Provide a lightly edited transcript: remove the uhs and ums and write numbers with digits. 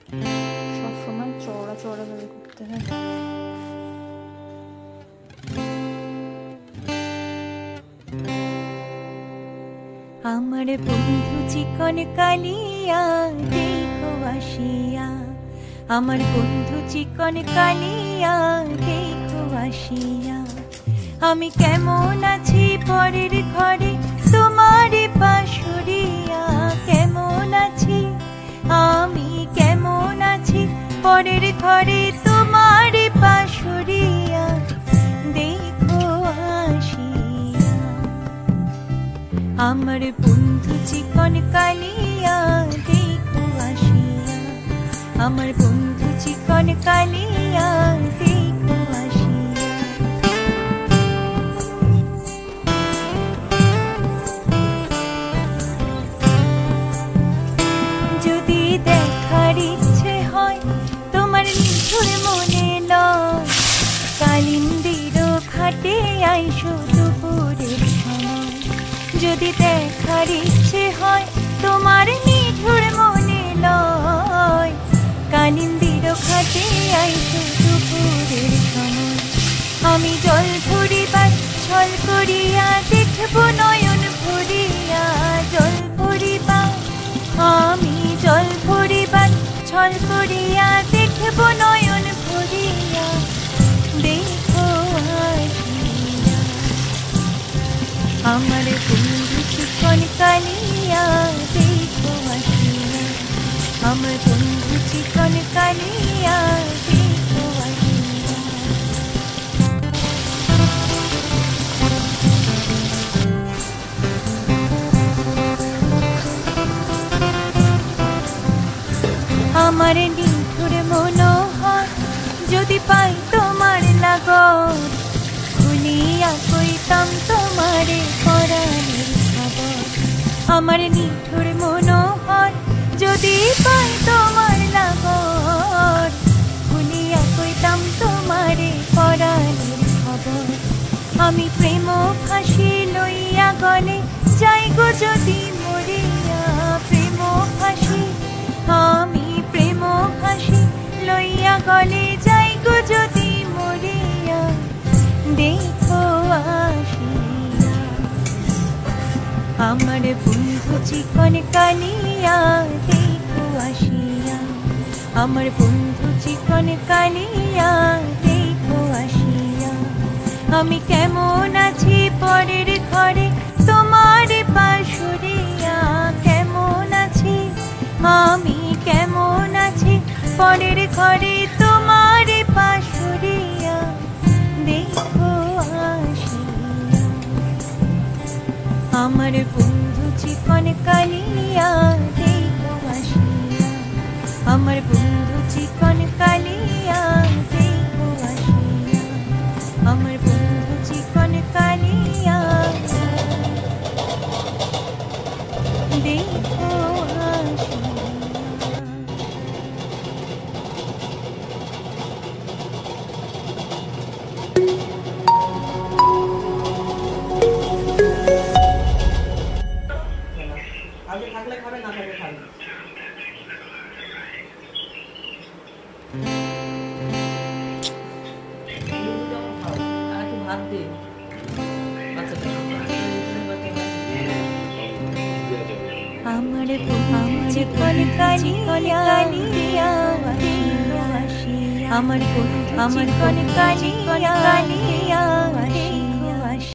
সবসময় চওড়া চওড়া ভাবে করতে হয়। আমার বন্ধু চিকন কালিয়া দেখো আসিয়া, আমার বন্ধু চিকন কালিয়া দেখো আসিয়া। আমি কেমন আছি পরের ঘরে তোমার পাশুরিয়া, কেমন আছি আমি কেমন আছি পরের ঘরে তোমার পাশুরিয়া, দেখো আসিয়া। আমার বন্ধু চিকন কালিয়া দেখো আসিয়া, আমার বন্ধু চিকন কালিয়া দেখো আসিয়া। যদি দেখার ইচ্ছে হয় তোমার নিঠুর মনে লয়, কালিন্দির ঘাটে আইসো দুপুরের সময়। যদি দেখার ইচ্ছে হয় তোমার নিঠুর মনে লয়, কালিন্দির ঘাটে আইসো দুপুরের সময়। আমি জল ভরিবার ছল করিয়া দেখবো নয়ন ভরিয়া, জল ভরিবার আমি জল ভরিবার ছল করিয়া দেখবো নয়ন ভরিয়া, দেখো আসিয়া। আমার বন্ধু চিকন কালিয়া দেখো আসিয়া, আমার বন্ধু চিকন কালিয়া দেখো আসিয়া। আমার নিঠুর মনোহর যদি পাই তোমার লাগর, ভুলিয়া কইতাম তোমারে পরাণের খবর। আমার নিঠুর মনোহর যদি পাই তোমার লাগর, ভুলিয়া কইতাম তোমারে পরাণের খবর। আমি প্রেম ফাঁসি লইয়া গলে যাই গো যদি মরিয়া, প্রেম ফাঁসি আমি প্রেম ফাঁসি লইয়া গলে যাই গো যদি মরিয়া, দেখো আসিয়া। আমার বন্ধু চিকন কালিয়া দেখো আসিয়া, আমার বন্ধু চিকন কালিয়া দেখো আসিয়া। আমি কেমন আছি পরের ঘরে তোমার পাশুরিয়া, কেমন আছি আমি কেমন আছি পরের ঘরে তোমার পাশুরিয়া, দেখো আসিয়া। আমার বন্ধু চিকন কালিয়া দেখো আসিয়া, আমার বন্ধু চিকন কালিয়া দেখো আসিয়া, আমার বন্ধু চিকন কালিয়া দেখো আসিয়া। আগে থাকলে খাবে, না থাকলে খাবে। আর একটু ভাত দে আমার বন্ধু চিকন কালিয়া দেখো আসিয়া, আমার বন্ধু চিকন কালিয়া